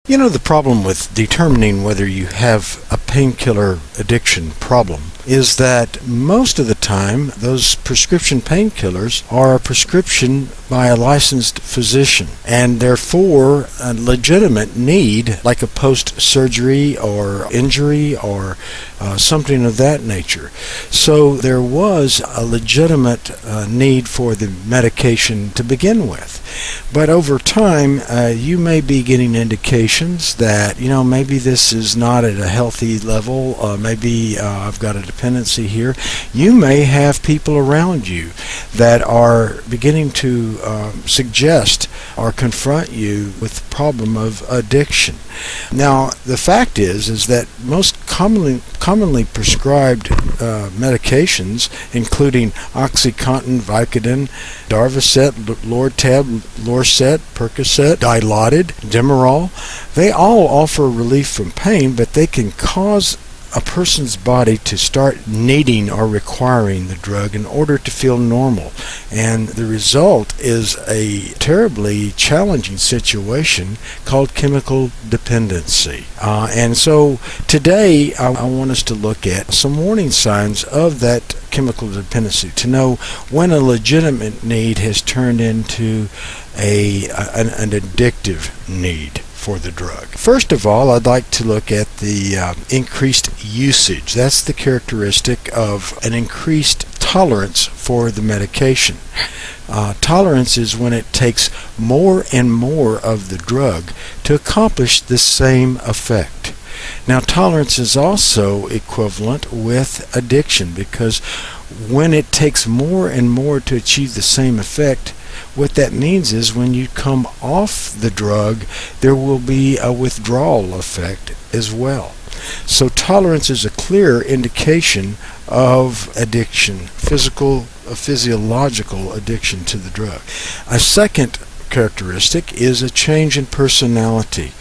You know, the problem with determining whether you have a painkiller addiction problem is that most of the time those prescription painkillers are a prescription by a licensed physician, and therefore a legitimate need, like a post-surgery or injury or something of that nature. So there was a legitimate need for the medication to begin with. But over time, you may be getting indications that, maybe this is not at a healthy level. Maybe I've got a dependency here. You may have people around you that are beginning to suggest or confront you with the problem of addiction. Now, the fact is that most commonly prescribed medications, including OxyContin, Vicodin, Darvocet, Lortab, Lorcet, Percocet, Dilaudid, Demerol, they all offer relief from pain, but they can cause a person's body to start needing or requiring the drug in order to feel normal. And the result is a terribly challenging situation called chemical dependency. And so today I want us to look at some warning signs of that chemical dependency to know when a legitimate need has turned into an addictive need for the drug. First of all, I'd like to look at the increased usage. That's the characteristic of an increased tolerance for the medication. Tolerance is when it takes more and more of the drug to accomplish the same effect. Now, tolerance is also equivalent with addiction, because when it takes more and more to achieve the same effect, what that means is when you come off the drug, there will be a withdrawal effect as well. So tolerance is a clear indication of addiction, physiological addiction to the drug. A second characteristic is a change in personality.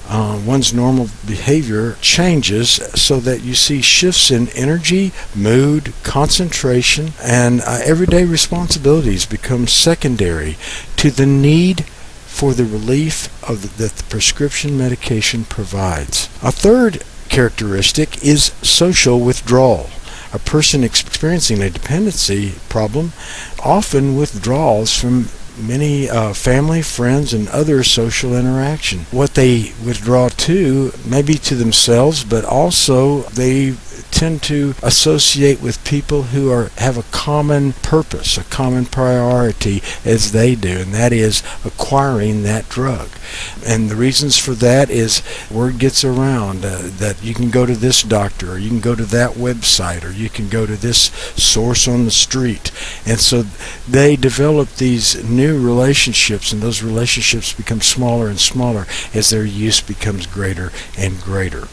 One's normal behavior changes so that you see shifts in energy, mood, concentration, and everyday responsibilities become secondary to the need for the relief that the prescription medication provides. A third characteristic is social withdrawal. A person experiencing a dependency problem often withdraws from many family, friends, and other social interaction. What they withdraw to, maybe to themselves, but also they tend to associate with people who have a common purpose, a common priority as they do, and that is acquiring that drug. And the reasons for that is word gets around that you can go to this doctor, or you can go to that website, or you can go to this source on the street. And so they develop these new relationships, and those relationships become smaller and smaller as their use becomes greater and greater.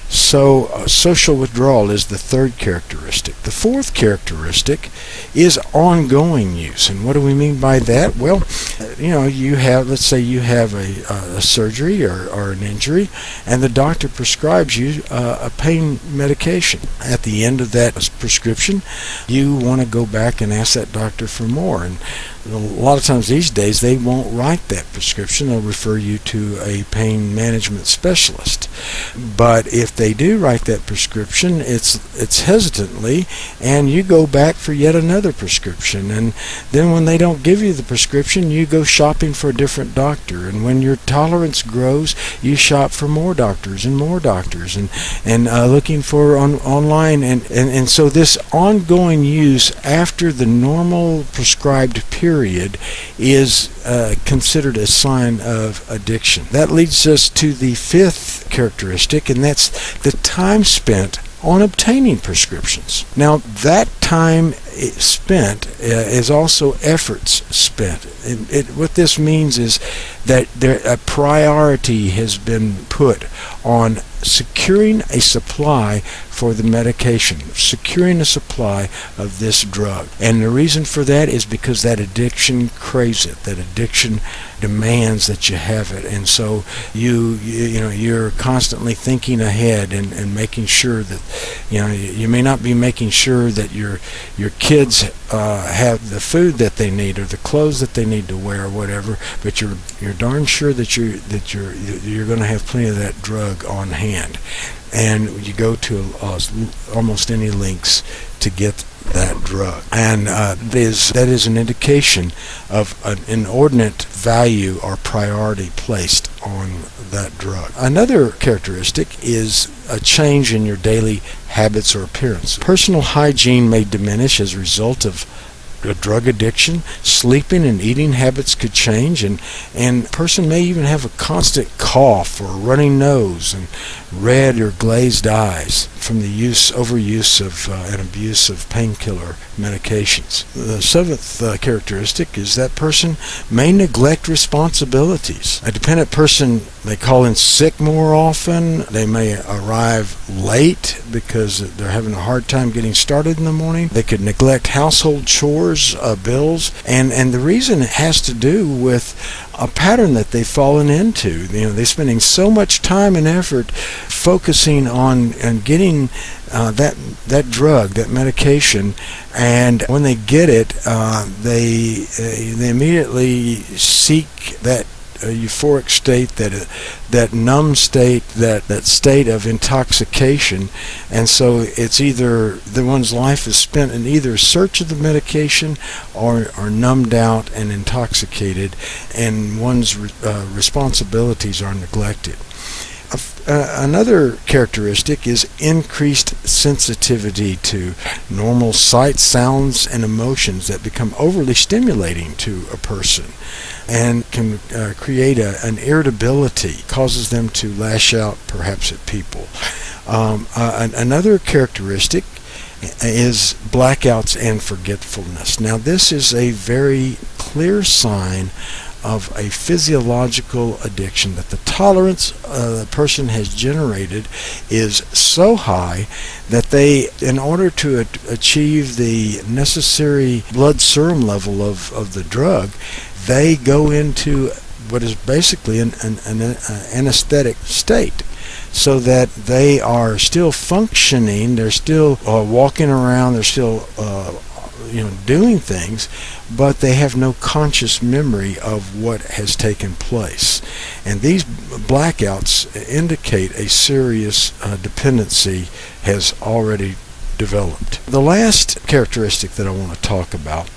So social withdrawal is the third characteristic. The fourth characteristic is ongoing use. And what do we mean by that? Well, let's say you have a surgery or an injury, and the doctor prescribes you a pain medication. At the end of that prescription, you want to go back and ask that doctor for more. And a lot of times these days they won't write that prescription. They'll refer you to a pain management specialist. But if they do write that prescription, it's hesitantly, and you go back for yet another prescription. And then when they don't give you the prescription, you go shopping for a different doctor. And when your tolerance grows, you shop for more doctors and looking for online. And so this ongoing use after the normal prescribed period is considered a sign of addiction. That leads us to the fifth characteristic, and that's the time spent on obtaining prescriptions. Now, that time spent is also efforts spent. What this means is that a priority has been put on securing a supply for the medication, securing a supply of this drug. And the reason for that is because that addiction craves it. That addiction demands that you have it. And so you're constantly thinking ahead and making sure that, you may not be making sure that you're your kids have the food that they need or the clothes that they need to wear or whatever, but you're darn sure that you're going to have plenty of that drug on hand, and you go to almost any lengths to get that drug, and that is an indication of an inordinate value or priority placed on that drug. Another characteristic is a change in your daily habits or appearance. Personal hygiene may diminish as a result of a drug addiction. Sleeping and eating habits could change, and a person may even have a constant cough or a runny nose and red or glazed eyes from the overuse of and abuse of painkiller medications. The seventh characteristic is that person may neglect responsibilities. A dependent person may call in sick more often. They may arrive late because they're having a hard time getting started in the morning. They could neglect household chores, bills, and the reason it has to do with a pattern that they've fallen into. They're spending so much time and effort focusing on getting that drug, that medication, and when they get it, they immediately seek that euphoric state, that numb state, that state of intoxication, and so it's either one's life is spent in either search of the medication or numbed out and intoxicated, and one's responsibilities are neglected. Another characteristic is increased sensitivity to normal sights, sounds, and emotions that become overly stimulating to a person and can create an irritability, causes them to lash out perhaps at people. Another characteristic is blackouts and forgetfulness. Now, this is a very clear sign of a physiological addiction, that the tolerance the person has generated is so high that they, in order to achieve the necessary blood serum level of the drug, they go into what is basically an anesthetic state, so that they are still functioning, they're still walking around, they're still doing things, but they have no conscious memory of what has taken place. And these blackouts indicate a serious dependency has already developed. The last characteristic that I want to talk about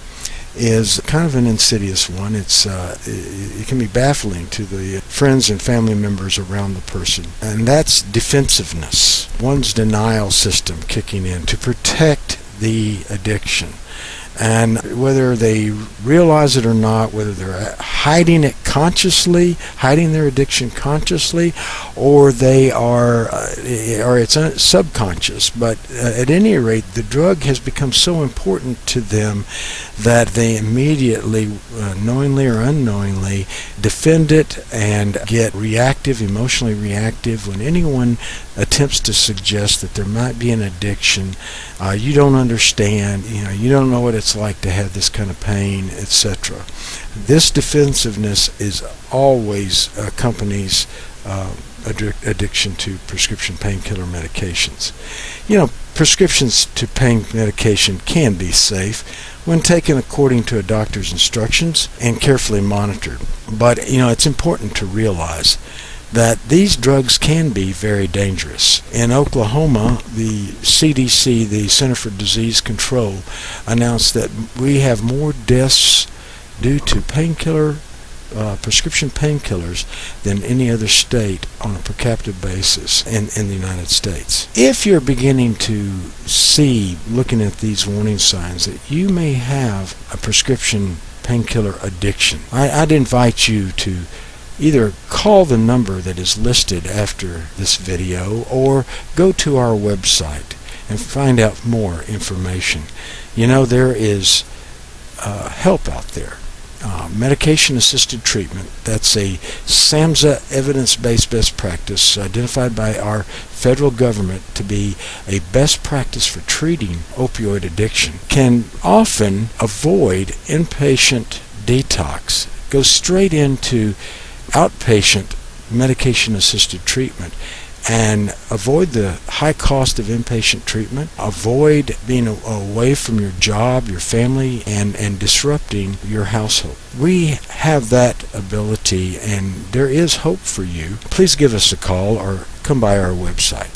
is kind of an insidious one. It can be baffling to the friends and family members around the person, and that's defensiveness. One's denial system kicking in to protect the addiction. And whether they realize it or not, whether they're hiding it consciously, hiding their addiction consciously, or they are, or it's subconscious, but at any rate, the drug has become so important to them that they immediately, knowingly or unknowingly, defend it and get reactive, emotionally reactive when anyone attempts to suggest that there might be an addiction. You don't understand, you don't know what it's like to have this kind of pain, etc. This defensiveness is always accompanies addiction to prescription painkiller medications. Prescriptions to pain medication can be safe when taken according to a doctor's instructions and carefully monitored. But it's important to realize that these drugs can be very dangerous. In Oklahoma, the CDC, the Center for Disease Control, announced that we have more deaths due to prescription painkillers than any other state on a per capita basis in the United States. If you're beginning to see, looking at these warning signs, that you may have a prescription painkiller addiction, I'd invite you to either call the number that is listed after this video or go to our website and find out more information. There is help out there. Medication-assisted treatment, that's a SAMHSA evidence-based best practice identified by our federal government to be a best practice for treating opioid addiction, can often avoid inpatient detox, go straight into outpatient medication-assisted treatment, and avoid the high cost of inpatient treatment, avoid being away from your job, your family, and disrupting your household. We have that ability, and there is hope for you. Please give us a call or come by our website.